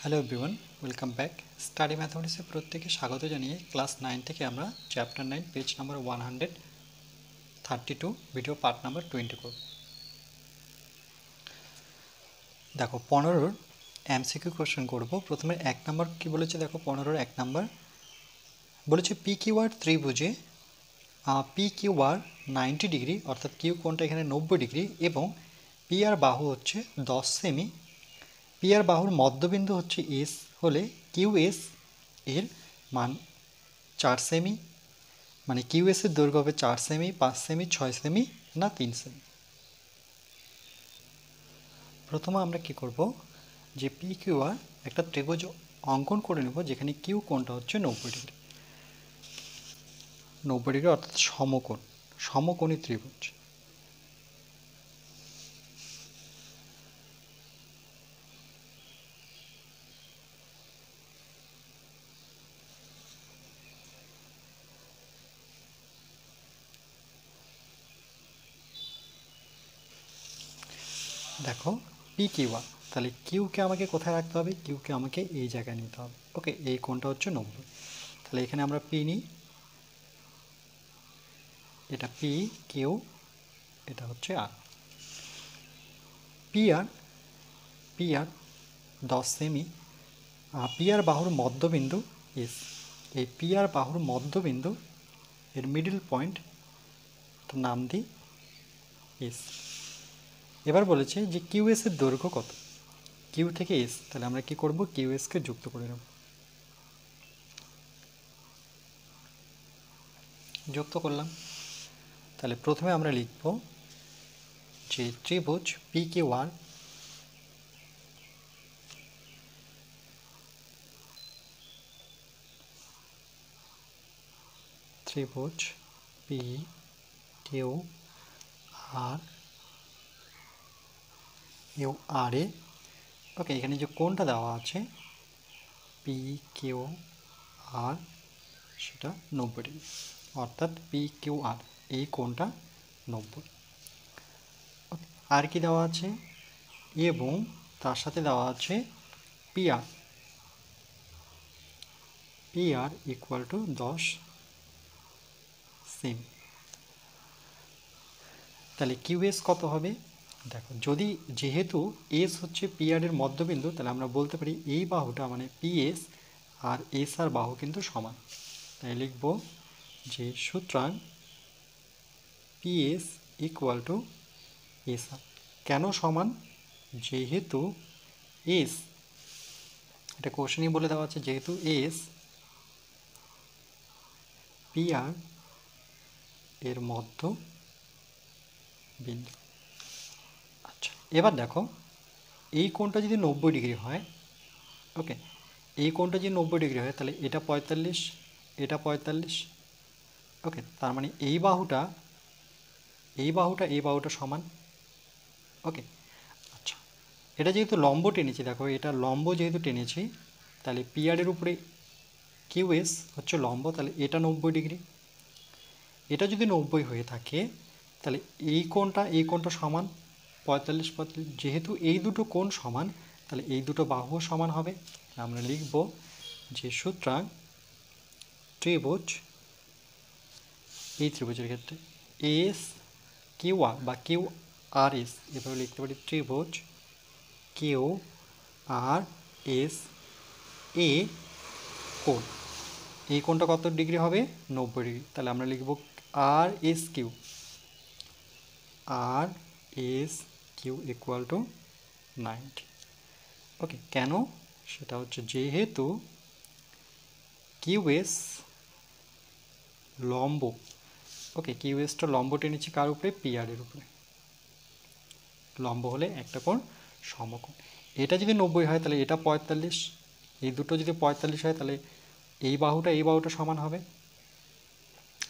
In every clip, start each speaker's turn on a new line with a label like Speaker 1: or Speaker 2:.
Speaker 1: Hello everyone, welcome back. Study ম্যাথমেটিক্সে প্রত্যেকে স্বাগত জানিয়ে ক্লাস 9 থেকে আমরা chapter 9 page number 132 video part number 20 করব। দেখো 15 এমসিকিউ কোশ্চেন করব। প্রথমে 1 নাম্বার কি বলেছে দেখো, 15 1 নাম্বার বলেছে পি কিউ আর ত্রিভুজে পি কিউ আর 90 ডিগ্রি, অর্থাৎ কিউ কোণটা এখানে 90 ডিগ্রি এবং পি আর বাহু হচ্ছে 10 সেমি। পি আর বাহুর মধ্যবিন্দু হচ্ছে এস হলে কিউ এস এর মান 4 সেমি, মানে কিউএস এর দৈর্ঘ্য হবে 4 সেমি, 5 সেমি, 6 সেমি না 3 সেমি। প্রথমে আমরা কি করব, যে পি কিউ আর একটা ত্রিভুজ অঙ্কন করে নেব যেখানে কিউ কোণটা হচ্ছে 90 ডিগ্রি, 90 ডিগ্রি অর্থাৎ সমকোণ, সমকোণী ত্রিভুজ। দেখো পি কিউ আর, তাহলে কিউকে আমাকে কোথায় রাখতে হবে, কিউকে আমাকে এই জায়গায় নিতে হবে। ওকে, এই কোণটা হচ্ছে 90, তাহলে এখানে আমরা পি নিই, এটা পি কিউ, এটা হচ্ছে আর। P R 10 semi, P R বাহুর মধ্যবিন্দু এস, এই পি আর বাহুর মধ্যবিন্দু এর মিডল পয়েন্ট নাম দিই এস। এবার বলেছে যে কিউ এস এর দৈর্ঘ্য কত, কিউ থেকে এস, তাহলে আমরা কি করব, কিউ এসকে যুক্ত করে নেব। যুক্ত করলাম, তাহলে প্রথমে আমরা লিখব যে ত্রিভুজ পি কিউ আর ত্রিভুজ P Q R U R A, okay, এখানে যে কোণটা দেওয়া আছে পি কিউ আর সেটা 90 ডিগ্রি, অর্থাৎ পি কিউ আর এই কোণটা 90। আর কি দেওয়া আছে, এবং তার সাথে দেওয়া আছে পি আর ইকুয়াল টু 10 সেমি। তাহলে কিউএস কত হবে, দেখো যদি যেহেতু এস হচ্ছে পি আর এর মধ্যবিন্দু, তাহলে আমরা বলতে পারি এই বাহুটা মানে পিএস আর এস আর বাহু কিন্তু সমান। তাই লিখব যে সুতরাং পিএস ইকুয়াল টু এস আর। কেন সমান, যেহেতু এস, এটা কোশ্চেনই বলে দেওয়া আছে, যেহেতু এস পি আর এর মধ্য বিন্দু। আচ্ছা, এবার দেখো এই কোণটা যদি 90 ডিগ্রি হয়, ওকে, এই কোণটা যদি 90 ডিগ্রি হয় তাহলে এটা 45, এটা 45, ওকে, তার মানে এই বাহুটা এই বাহুটা সমান। ওকে, আচ্ছা, এটা যেহেতু লম্ব টেনেছি, দেখো এটা লম্ব যেহেতু টেনেছি, তাহলে পি আর এর উপরে কিউএস হচ্ছে লম্ব, তাহলে এটা 90 ডিগ্রি। এটা যদি 90 হয়ে থাকে তাহলে এই কোণটা সমান 45 45, যেহেতু এই দুটো কোণ সমান তাহলে এই দুটো বাহুও সমান হবে। আমরা লিখব যে সুতরাং ত্রিভুজ, এই ত্রিভুজের ক্ষেত্রে এস কিউ আর বা কিউ আর এস, এভাবে লিখতে পারি ত্রিভুজ কিউ আর এস এ কোণ, এই কোণটা কত ডিগ্রি হবে, 90 ডিগ্রি। তাহলে আমরা লিখব R S Q, R S Q equal to 90। Okay, কেন, সেটা হচ্ছে যেহেতু কিউএস লম্ব, ওকে, কিউএসটা লম্ব টেনেছি কার উপরে, পি আর এর উপরে, লম্ব হলে একটা কোণ সমকোণ। এটা যদি 90 হয় তাহলে এটা 45, এই দুটো যদি 45 হয় তাহলে এই বাহুটা সমান হবে।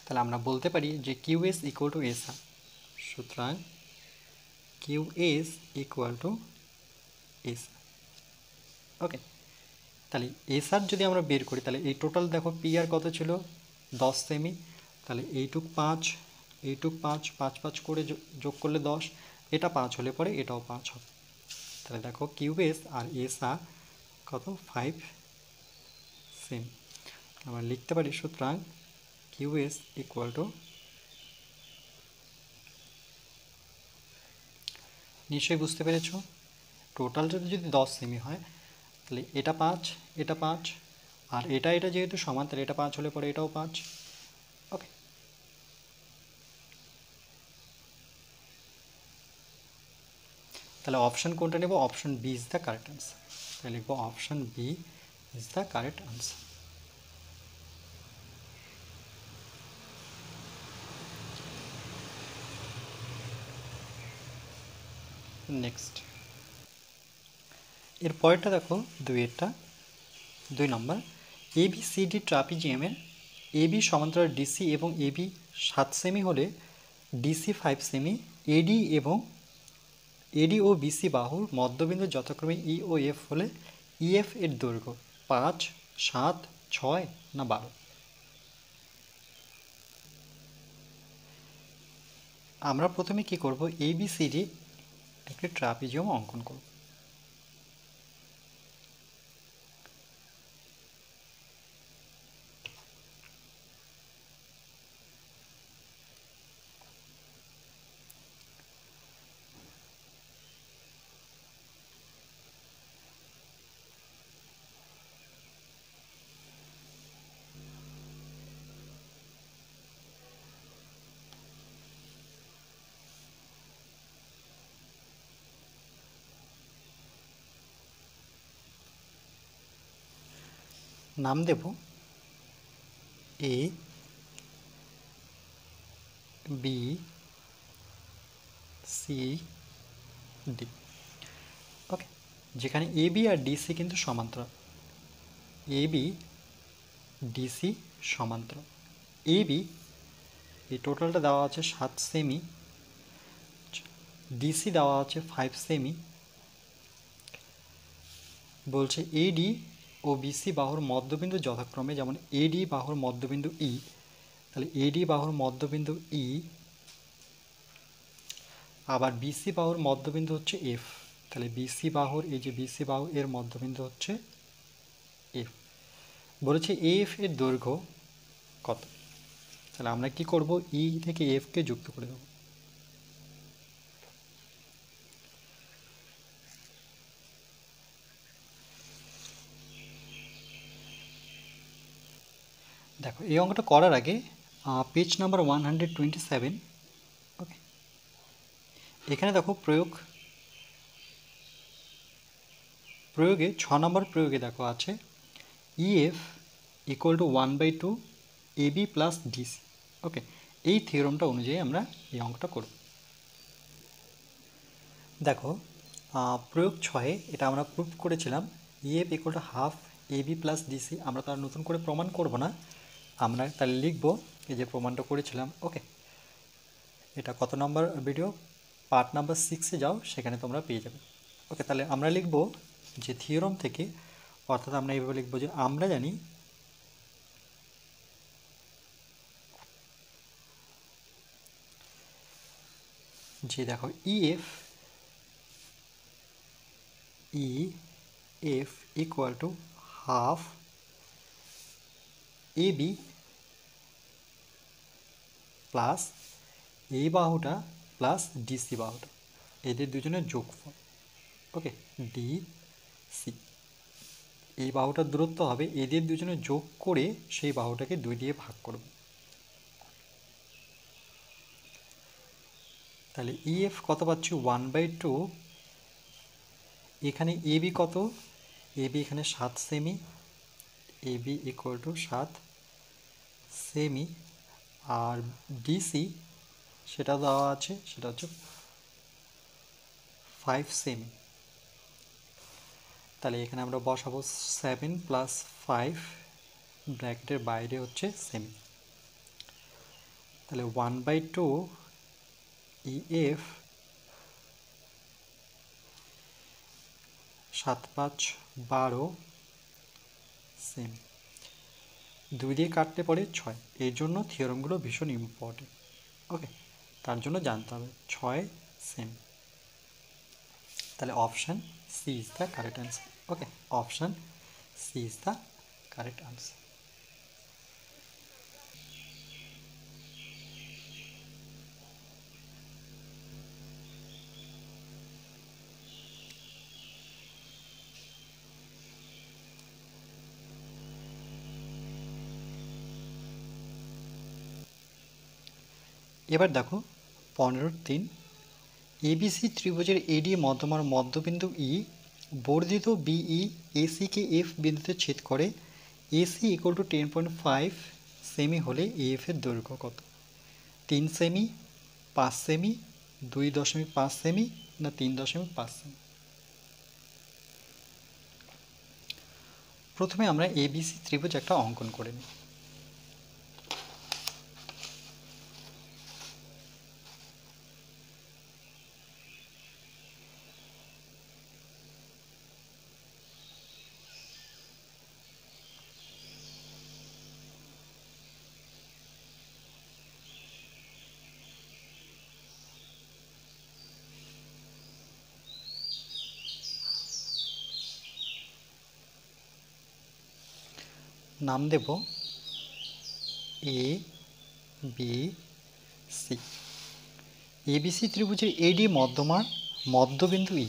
Speaker 1: তাহলে আমরা বলতে পারি যে কিউএস ইকুয়াল টু এস আর। সুতরাং কিউএস ইকুয়াল টু এস। ওকে, তাহলে এস আর যদি আমরা বের করি তাহলে এই টোটাল দেখো পি আর কত ছিল, 10 সেমি, তাহলে এইটুক 5, এইটুক 5, 5 5 করে যোগ করলে 10, এটা 5 হলে পরে এটাও 5 হবে। তাহলে দেখো কিউএস আর এস আর কত 5 সেমি। আমরা লিখতে পারি সুতরাং কিউএস ইকুয়াল টু, নিশ্চয়ই বুঝতে পেরেছো, টোটালটা যদি 10 সেমি হয় তাহলে এটা 5, এটা 5, আর এটা যেহেতু সমান তাহলে এটা 5 হলে পরে এটাও 5। ওকে, তাহলে অপশন কোনটা নেব? Option B is the correct answer. তাহলে লিখবো option B is the correct answer. Next, এর পরেরটা দেখো, 2 নম্বর, ABCD ট্রাপিজিয়ামের AB সমান্তরাল DC এবং AB 7 সেমি হলে DC 5 সেমি, AD ও BC বাহুর মধ্যবিন্দু যথাক্রমে E ও F হলে EF এর দৈর্ঘ্য 5, 7, 6 না 12। আমরা প্রথমে কি করব? ABCD একটি ট্রাপিজিয়াম অঙ্কন করব। নাম দেব A, B, C, D। ওকে, যেখানে AB আর DC কিন্তু সমান্তরাল, AB DC সমান্তরাল। AB এই টোটালটা দেওয়া আছে 7 সেমি, DC দেওয়া আছে 5 সেমি। বলছে AD ও BC বাহুর মধ্যবিন্দু যথাক্রমে, যেমন AD বাহুর মধ্যবিন্দু E, তাহলে AD বাহুর মধ্যবিন্দু E, আবার BC বাহুর মধ্যবিন্দু হচ্ছে F, তাহলে BC বাহুর, এই যে BC বাহু এর মধ্যবিন্দু হচ্ছে F। বলেছে AF এর দৈর্ঘ্য কত? তাহলে আমরা কি করব? E থেকে F কে যুক্ত করে দেব। দেখো, এই অঙ্কটা করার আগে পেজ নাম্বার 127, ওকে, এখানে দেখো প্রয়োগে 6 নম্বর প্রয়োগে দেখো আছে EF equal to 1/2 AB plus DC। ওকে, এই থিওরামটা অনুযায়ী আমরা এই অঙ্কটা করব। দেখো, প্রয়োগ 6 এটা আমরা প্রুভ করেছিলাম EF equal to half AB plus DC। আমরা তার নতুন করে প্রমাণ করব না, আমরা তাহলে লিখব এই যে প্রমাণটা করেছিলাম। ওকে, এটা কত নম্বর ভিডিও? পার্ট নাম্বার 6-এ যাও, সেখানে তোমরা পেয়ে যাবে। ওকে, তাহলে আমরা লিখব যে থিওরাম থেকে, অর্থাৎ আমরা এইভাবে লিখব যে আমরা জানি যে, দেখো EF equal to half AB plus এই বাহুটা প্লাস DC বাহুটা, এদের দুজনের যোগফল। ওকে, DC, এই বাহুটার দূরত্ব হবে, এদের দুজনের যোগ করে সেই বাহুটাকে 2 দিয়ে ভাগ করব। তাহলে EF কত পাচ্ছি? 1/2। এখানে AB কত? AB এখানে 7 সেমি, AB ইকুয়াল টু 7 সেমি, আর DC সেটা দেওয়া আছে, সেটা হচ্ছে 5 সেমি। তাহলে এখানে আমরা বসাবো 7 প্লাস 5, ব্র্যাকেটের বাইরে হচ্ছে সেমি। তাহলে 1/2 EF 7 5 12 সেমি। 2 দিয়ে কাটতে পড়ে 6, এই জন্য থিওরামগুলো ভীষণ ইম্পর্টেন্ট। ওকে, তার জন্য জানতে হবে 6 সেমি। তাহলে option C is the correct answer. Okay, option C is the correct answer. এবার দেখো 15-3, এবিসি ত্রিভুজের এডি মধ্যমার মধ্যবিন্দু ই বর্ধিত বিই এসিকে এফ বিন্দুতে ছেদ করে, এসি ইকুয়াল টু 10.5 সেমি হলে এফ এর দৈর্ঘ্য কত? 3 সেমি, 5 সেমি, 2.5 সেমি না 3.5 সেমি? প্রথমে আমরা এবিসি ত্রিভুজ একটা অঙ্কন করে নিই। নাম দেব এ বি সি। এবিসি ত্রিভুজের এডি মধ্যমার মধ্যবিন্দু ই,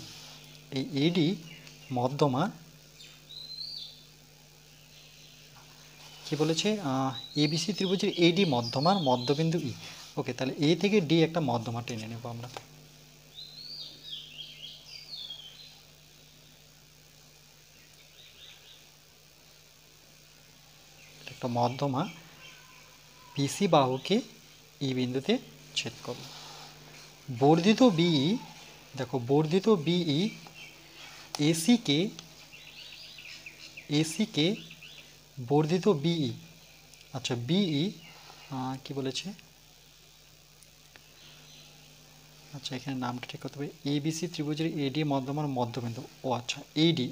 Speaker 1: এই এডি মধ্যমা কি বলেছে, এবিসি ত্রিভুজের এডি মধ্যমার মধ্যবিন্দু ই। ওকে, তাহলে এ থেকে ডি একটা মধ্যমা টেনে নেব আমরা। একটা মধ্যমা বিসি বাহুকে ই বিন্দুতে ছেদ করব। বর্ধিত বিই, দেখো বর্ধিত বিই এসিকে বর্ধিত বিই, আচ্ছা বিই কি বলেছে, আচ্ছা এখানে নামটা ঠিক করতে হবে, এবিসি ত্রিভুজের এডি মধ্যমার মধ্যবিন্দু, ও আচ্ছা এডি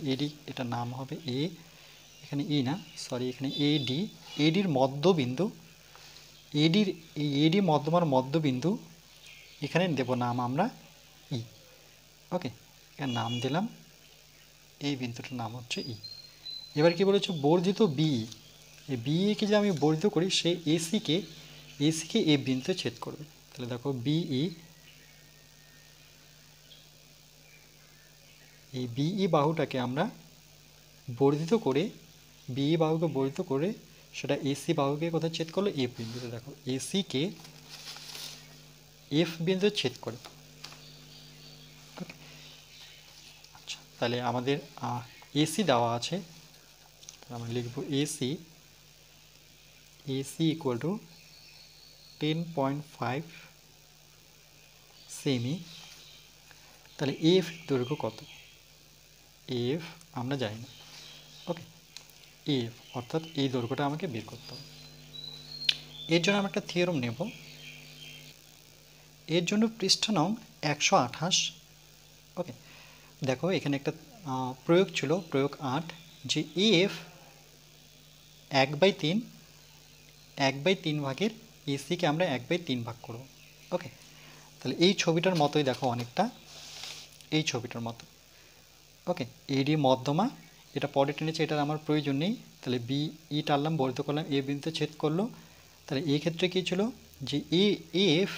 Speaker 1: এটা নাম হবে এ, এখানে ই না সরি, এখানে এডির মধ্যবিন্দু, এডি মধ্যমার মধ্যবিন্দু, এখানে দেব নাম আমরা ই। ওকে, এখানে নাম দিলাম, এই বিন্দুটার নাম হচ্ছে ই। এবার কি বলেছে, বর্ধিত বিই, এই বিইকে যে আমি বর্ধিত করি, সে এসিকে এ বিন্দুতে ছেদ করবে। তাহলে দেখো বিই, এই বিই বাহুটাকে আমরা বর্ধিত করে, বিই বাহুকে বর্ধিত করে সেটা এসি বাহুকে কোথায় ছেদ করলো, এফ বিন্দুতে। দেখো এসিকে এফ বিন্দুতে ছেদ করে। আচ্ছা, তাহলে আমাদের এসি দেওয়া আছে, আমরা লিখব এসি ইকুয়াল টু 10.5 সেমি। তাহলে এফ দৈর্ঘ্য কত? এফ আমরা জানি না। ওকে, এফ অর্থাৎ এই দৈর্ঘ্যটা আমাকে বের করতে হবে। এর জন্য আমরা একটা থিওরেম নেব। এর জন্য পৃষ্ঠা নং 128। ওকে, দেখো এখানে একটা প্রয়োগ ছিল, প্রয়োগ 8, যে এফ 1/3 ভাগের এসিকে আমরা 1/3 ভাগ করব। ওকে, তাহলে এই ছবিটার মতোই দেখো অনেকটা, এই ছবিটার মতো। ওকে, এডি মধ্যমা, এটা পরে টেনেছে, এটার আমার প্রয়োজন নেই। তাহলে বি ই টানলাম, বর্ধিত করলাম, এ বিন্দুতে ছেদ করলো। তাহলে এই ক্ষেত্রে কী ছিল, যে এফ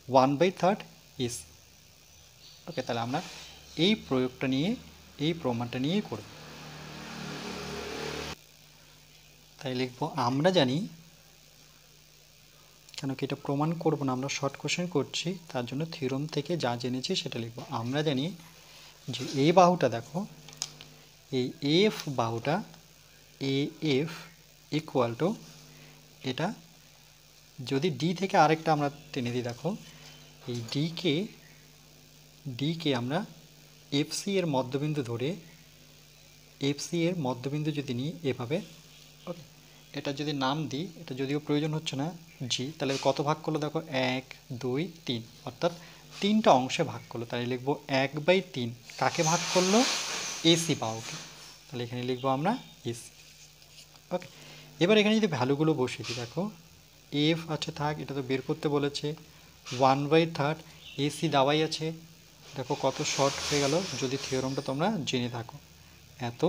Speaker 1: 1/3 এসি। ওকে, তাহলে আমরা এই প্রয়োগটা নিয়ে, এই প্রমাণটা নিয়েই করব। তাই লিখব আমরা জানি, কেন কি এটা প্রমাণ করব না, আমরা শর্ট কোশ্চেন করছি, তার জন্য থিওরেম থেকে যা জেনেছি সেটা লিখব। আমরা জানি যে এই বাহুটা, দেখো এই এফ বাহুটা, এফ ইকুয়াল টু, এটা যদি ডি থেকে আরেকটা আমরা টেনে দিই, দেখো এই ডিকে আমরা এফসি এর মধ্যবিন্দু ধরে, এফসি এর মধ্যবিন্দু যদি নিই এভাবে, ওকে, এটা যদি নাম দিই, এটা যদিও প্রয়োজন হচ্ছে না, জি, তাহলে কত ভাগ করলো দেখো, 1 2 3, অর্থাৎ 3টা অংশে ভাগ করলো। তাহলে লিখবো 1/3 কাকে ভাগ করলো, এসি বাহুকে। তাহলে এখানে লিখবো আমরা এসি। ওকে, এবার এখানে যদি ভ্যালুগুলো বসিয়ে দিই, দেখো এফ আছে থাক, এটা তো বের করতে বলেছে, 1/3 এসি দেওয়াই আছে দেখো কত শর্ট হয়ে গেল যদি থিওরামটা তোমরা জেনে থাকো। এত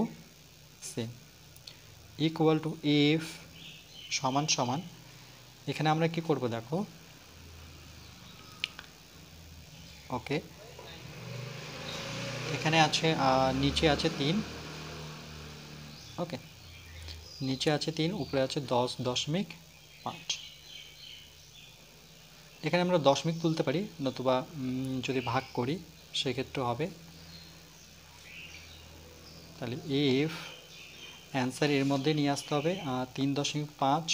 Speaker 1: সেম ইকুয়াল টু এফ সমান সমান, এখানে আমরা কি করব দেখো, ওকে এখানে আছে নিচে আছে 3, ওকে নিচে আছে 3, উপরে আছে 10.5। এখানে আমরা দশমিক তুলতে পারি, নতুবা যদি ভাগ করি সেক্ষেত্রে হবে। তাহলে এফ অ্যান্সার এর মধ্যে নিয়ে আসতে হবে 3.5।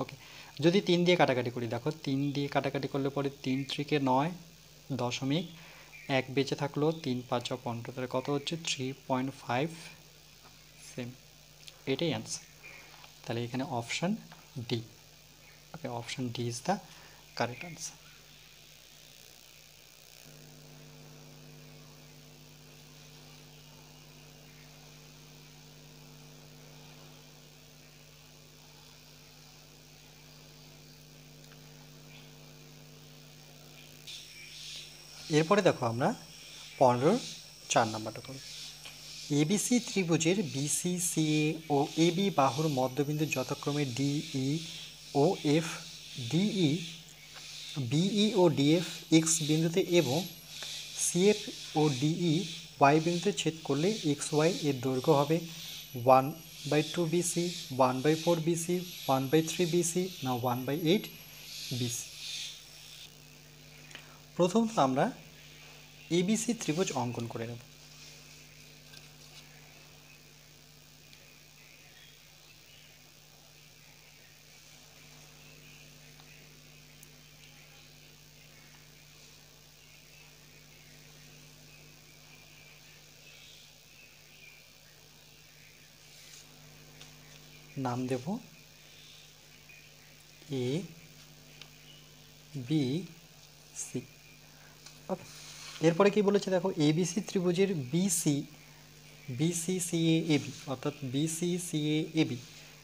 Speaker 1: ওকে যদি 3 দিয়ে কাটাকাটি করি, দেখো 3 দিয়ে কাটাকাটি করলে পরে 3 × 9 দশমিক 1 বেঁচে থাকলো, 3 × 5 = 15, তাহলে কত হচ্ছে 3.5 সেম, এটাই অ্যান্সার। তাহলে এখানে option D, okay option D is the correct answer. এরপরে দেখো আমরা 15-4 নাম্বারটা করি। এবিসি ত্রিভুজের বিসি সিএ ও এবি বাহুর মধ্যবিন্দু যথাক্রমে ডিই ও এফ, ডিই বিই ও ডিএফ এক্স বিন্দুতে এবং সিএফ ও ডিই ওয়াই বিন্দুতে ছেদ করলে এক্স ওয়াই এর দৈর্ঘ্য হবে 1/2 বিসি, 1/4 বিসি, 1/3 বিসি না 1/8 বিসি। প্রথমত আমরা এবিসি ত্রিভুজ অঙ্কন করে নেব। নাম দেব এ বি সি, ওকে। এরপরে কি বলেছে দেখো, এবিসি ত্রিভুজের বিসি সিএ এবি অর্থাৎ বিসি সিএ এবি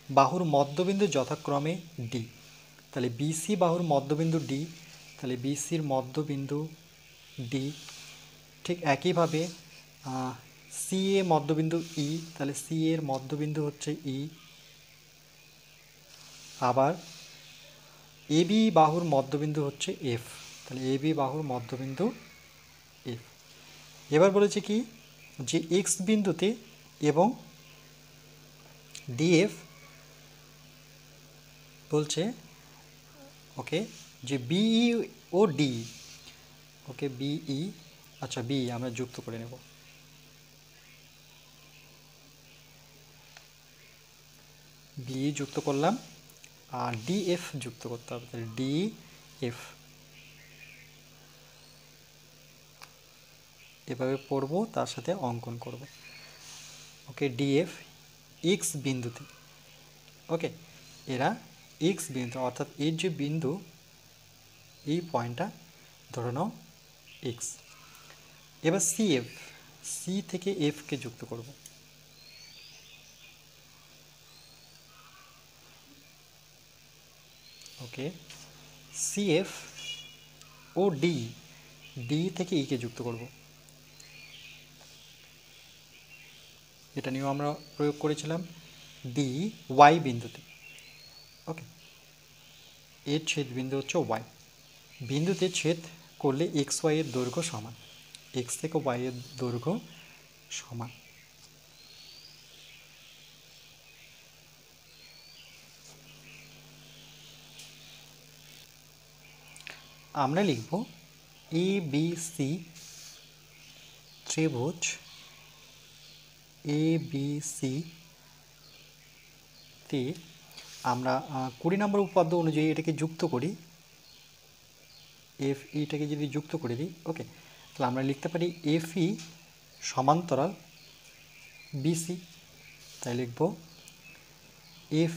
Speaker 1: বাহুর মধ্যবিন্দু যথাক্রমে ডি। তাহলে বিসি বাহুর মধ্যবিন্দু ডি, তাহলে বিসির মধ্যবিন্দু ডি। ঠিক একইভাবে সিএ মধ্যবিন্দু ই, তাহলে সি এর মধ্যবিন্দু হচ্ছে ই। আবার এবি বাহুর মধ্যবিন্দু হচ্ছে এফ, তাহলে এবি বাহুর মধ্যবিন্দু এফ। এবার বলেছে কি যে এক্স বিন্দুতে এবং ডিএফ বলছে, ওকে যে বিই ও ডি, ওকে বিই, আচ্ছা বিই আমরা যুক্ত করে নেব, বিই যুক্ত করলাম আর ডিএফ যুক্ত করতে হবে, তাহলে ডিএফ এভাবে পড়বো, তার সাথে অঙ্কন করব, ওকে ডিএফ এক্স বিন্দুতে, ওকে এরা এক্স বিন্দু অর্থাৎ এর যে বিন্দু এই পয়েন্টটা ধরে নাও এক্স। এবার সিএফ, সি থেকে এফকে যুক্ত করব, ওকে সিএফ ও ডি, ডি থেকে ইকে যুক্ত করব, এটা নিয়েও আমরা প্রয়োগ করেছিলাম ডি ওয়াই বিন্দুতে, ওকে এর ছেদ বিন্দু হচ্ছে ওয়াই বিন্দুতে ছেদ করলে এক্স ওয়াই এর দৈর্ঘ্য সমান, এক্স থেকে ওয়াই এর দৈর্ঘ্য সমান। আমরা লিখব এ বি সি ত্রিভুজ এ বি সি তে আমরা 20 নম্বর উপপাদ্য অনুযায়ী এটাকে যুক্ত করি, এফ ইটাকে যদি যুক্ত করে দিই, ওকে তাহলে আমরা লিখতে পারি এফ ই সমান্তরাল বিসি, তাই লিখব এফ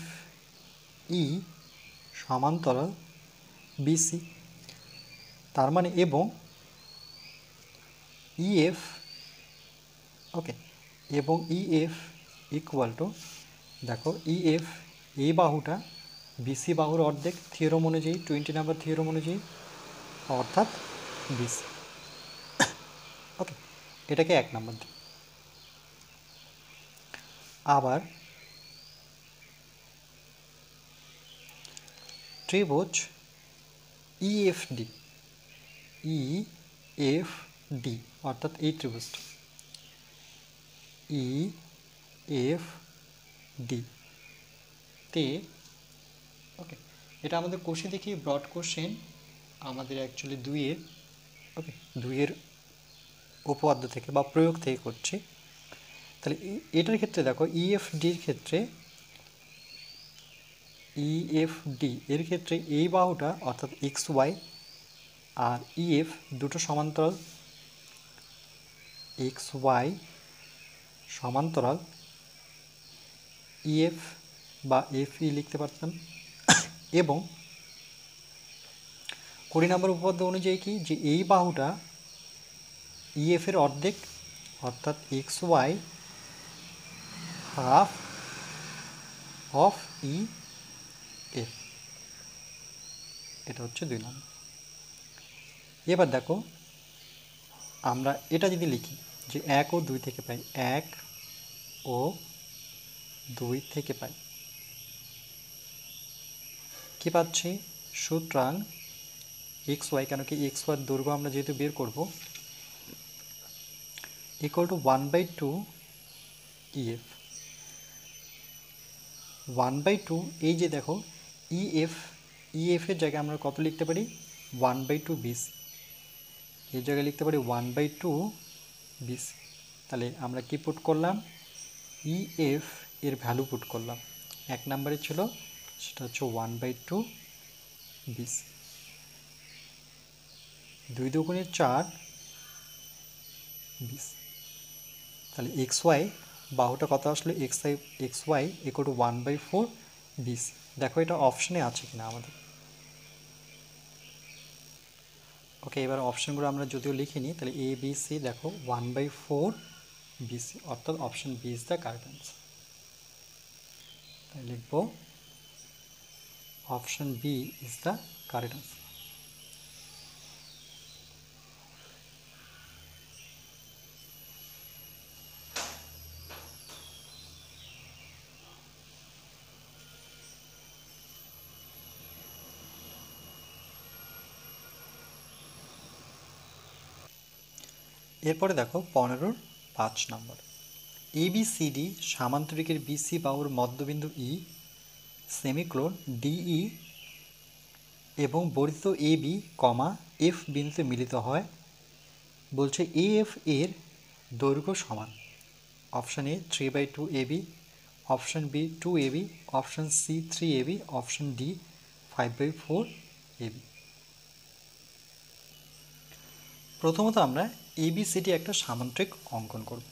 Speaker 1: ই সমান্তরাল বিসি, তার মানে এবং ইএফ, ওকে এবং ইএফ ইকুয়াল টু, দেখো ইএফ এই বাহুটা বিসি বাহুর অর্ধেক থিওরম অনুযায়ী, 20 নম্বর থিওরম অনুযায়ী, অর্থাৎ বিসি। এটাকে 1 নাম্বার দিই। আবার ত্রিভুজ ইএফডি, ইএফডি অর্থাৎ এই ত্রিভুজটা ইএফডি তে, ওকে, এটা আমাদের কোশ্চেন দেখি ব্রড কোশ্চেন আমাদের অ্যাকচুয়ালি 2-এর, ওকে, 2-এর উপপাদ্য থেকে বা প্রয়োগ থেকে করছি। তাহলে এটার ক্ষেত্রে দেখো ইএফডির ক্ষেত্রে, ইএফডি এর ক্ষেত্রে এই বাহুটা অর্থাৎ এক্স ওয়াই আর ইএফ দুটো সমান্তরাল, এক্স ওয়াই সমান্তরাল, ইএফ বা এফ ই লিখতে পারতাম। এবং 20 নম্বর উপপাদ্য অনুযায়ী কি, যে এই বাহুটা ইএফ এর অর্ধেক অর্থাৎ X Y half of E F, এটা হচ্ছে 2 নম্বর। এবার দেখো আমরা এটা যদি লিখি যে 1 ও 2 থেকে পাই, 1 ও 2 থেকে পাই, কি পাচ্ছি, সুতরাং এক্স ওয়াই, কেন কি এক্স ওয়াই দৈর্ঘ্য আমরা যেহেতু বের করব, ইকুয়াল টু 1/2 ইএফ, 1/2, এই যে দেখো ইএফ, ইএফের জায়গায় আমরা কত লিখতে পারি, 1/2 বিসি, এই জায়গায় লিখতে পারি 1/2 বিসি। তাহলে আমরা কি পুট করলাম, ইএফ এর ভ্যালু পুট করলাম, 1 নম্বরে ছিল সেটা হচ্ছে 1/2 বিসি, 2 দুগুণে 4 বিসি। তাহলে এক্স ওয়াই বাহুটা কত আসলে, X Y equal to 1/4 BC. দেখো এটা অপশনে আছে কিনা আমাদের, ওকে। এবার অপশনগুলো আমরা যদিও লিখিনি, তাহলে এ বি সি দেখো 1/4 বিসি, অর্থাৎ option B is the correct answer. তাই লিখব option B is the correct answer. এরপরে দেখো 15-5 নম্বর, এবিসিডি সামান্তরিকের বিসি বাহুর মধ্যবিন্দু ই সেমিক্লোন ডিই এবং বর্ধিত এ বি কমা এফ বিন্দুতে মিলিত হয়, বলছে এ এফ এর দৈর্ঘ্য সমান, option A 3/2 AB, option B 2 AB, option C 3 AB, option D 5/4 AB. প্রথমত আমরা এবিসিডি একটা সামান্তরিক অঙ্কন করব।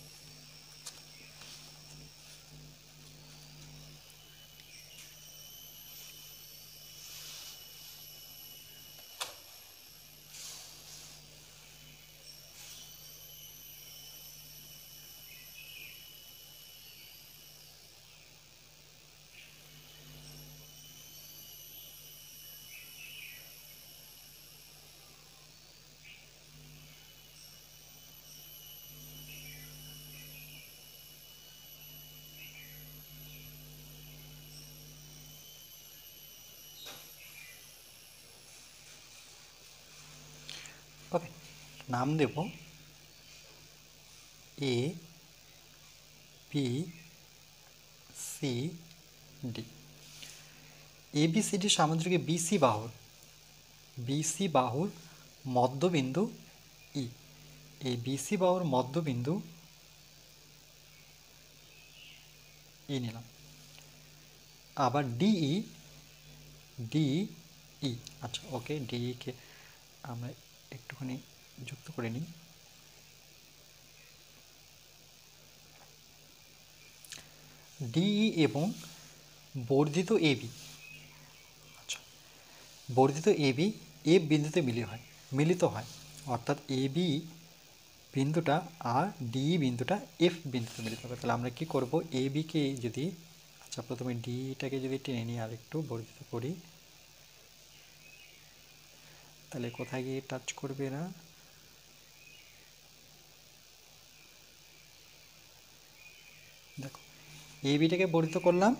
Speaker 1: ওকে, নাম দেব A B C D. ABCD সামান্তরিকে বিসি বাহুর মধ্যবিন্দু ই, এই বিসি বাহুর মধ্যবিন্দু ই নিলাম। আবার ডিই, আচ্ছা ওকে, ডিইকে আমরা একটুখানি যুক্ত করে নিই। ডিই এবং বর্ধিত এবি, আচ্ছা, বর্ধিত এবি এফ বিন্দুতে মিলিত হয়, অর্থাৎ এবি বিন্দুটা আর ডিই বিন্দুটা এফ বিন্দুতে মিলিত হবে। তাহলে আমরা কি করব, এবিকে যদি, আচ্ছা প্রথমে ডিটাকে যদি টেনে নিই আর একটু বর্ধিত করি, তাহলে কোথায় গিয়ে টাচ করবে না, এ বিটাকে বর্ধিত করলাম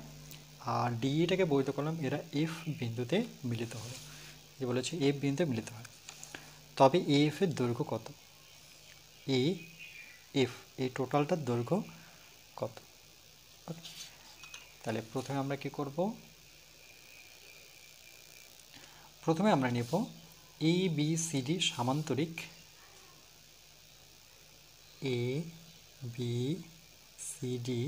Speaker 1: আর ডিইটাকে বর্ধিত করলাম, এরা এফ বিন্দুতে মিলিত হলো। যে বলেছে এফ বিন্দুতে মিলিত হয়। তবে এফ এর দৈর্ঘ্য কত? এ এফ এই টোটালটার দৈর্ঘ্য কত? ওকে, তাহলে প্রথমে আমরা কি করব? প্রথমে আমরা নেব এ বি সি ডি সামান্তরিক, এ বি সি ডি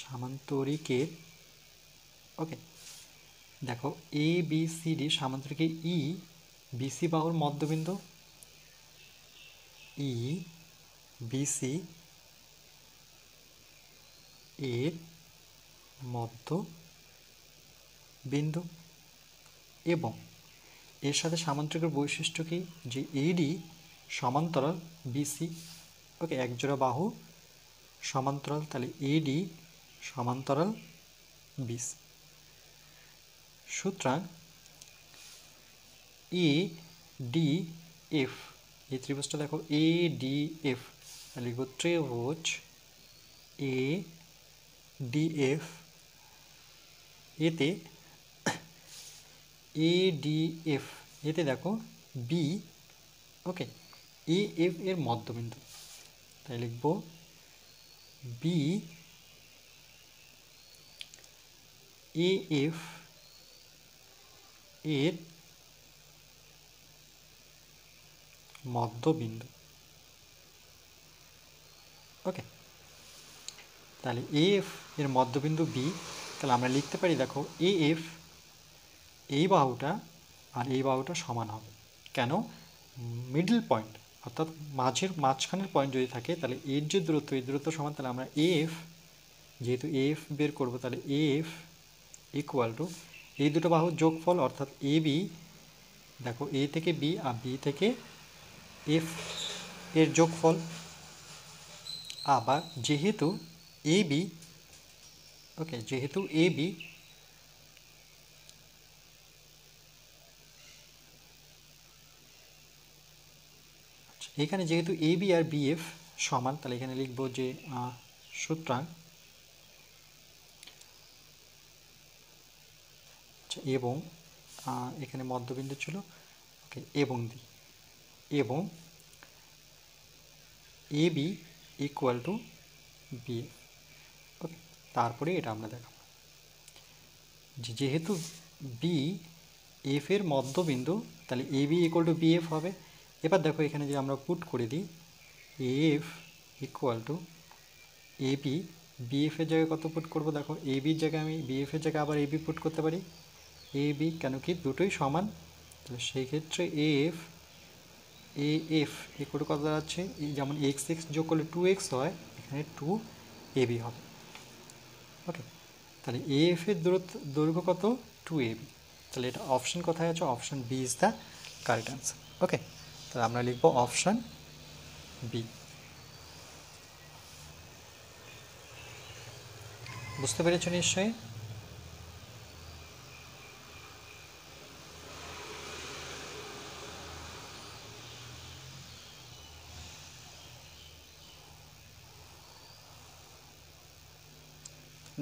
Speaker 1: সামান্তরিকের, ওকে দেখো এ বি সি ডি সামান্তরিকের ই বিসি বাহুর মধ্যবিন্দু, ই বিসি এর মধ্যবিন্দু, এবং এর সাথে সামান্তরিকের বৈশিষ্ট্য কি? যে এডি সমান্তরাল বিসি। ওকে, একজোড়া বাহু সমান্তরাল, তাহলে এডি সমান্তরাল বিসি। সুতরাং এ ডি এফ, এই ত্রিভুজটা দেখো এ ডি এফ, লিখব ত্রিভুজ এ ডি এফ, এতে এ ডি এফ, এতে দেখো বি, ওকে এ এফ এর মধ্যবিন্দু, তাই লিখব বি এ এফ এর মধ্যবিন্দু। ওকে, তাহলে এ এফ এর মধ্যবিন্দু বি, তাহলে আমরা লিখতে পারি দেখো এ এফ এই বাহুটা আর এই বাহুটা সমান হবে। কেন? মিডল পয়েন্ট অর্থাৎ মাঝখানের পয়েন্ট যদি থাকে, তাহলে এর যে দূরত্ব, এই দূরত্ব সমান। তাহলে আমরা এ এফ, যেহেতু এ এফ বের করবো, তাহলে এ এফ ইকুয়াল টু এই দুটো বাহুর যোগফল অর্থাৎ এ বি, দেখো এ থেকে বি আর বি থেকে এফ এর যোগফল। আবার যেহেতু এ বি, ওকে যেহেতু এ বি এখানে যেহেতু A B R B F সমান, তাহলে এখানে লিখবো যে সুতরাং এবং এখানে মধ্যবিন্দু ছিল, ওকে এবং দি, এবং A B equal to B F. Okay, তারপরে এটা আমরা দেখাবো যেহেতু বি এফ এর মধ্যবিন্দু, তাহলে A B equal to B F হবে। এবার দেখো এখানে যে আমরা পুট করে দিই A F equal to A B, B F এর জায়গায় কত পুট করবো? দেখো এ বির জায়গায় আমি বি এফ এর জায়গায় আবার এ বি পুট করতে পারি, এ বি, কেন কি দুটোই সমান। তাহলে সেই ক্ষেত্রে এ এফ ইকুয়াল টু কত দাঁড়াচ্ছে? যেমন এক্স এক্স যোগ করলে 2x হয়, এখানে 2ab হবে। ওকে, তাহলে এ এফ এর দৈর্ঘ্য কত? 2ab। তাহলে এটা অপশন কোথায় আছে? Option B is the correct answer. Okay, তাহলে আমরা লিখব অপশন বি। বুঝতে পেরেছ নিশ্চয়ই?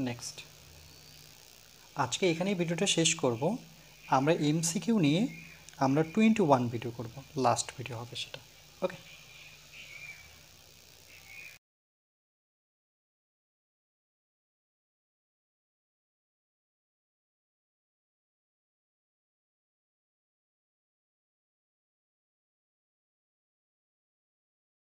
Speaker 1: নেক্সট, আজকে এখানেই ভিডিওটা শেষ করব। আমরা এমসিকিউ নিয়ে আমরা 21 ভিডিও করব, লাস্ট ভিডিও হবে সেটা। ওকে।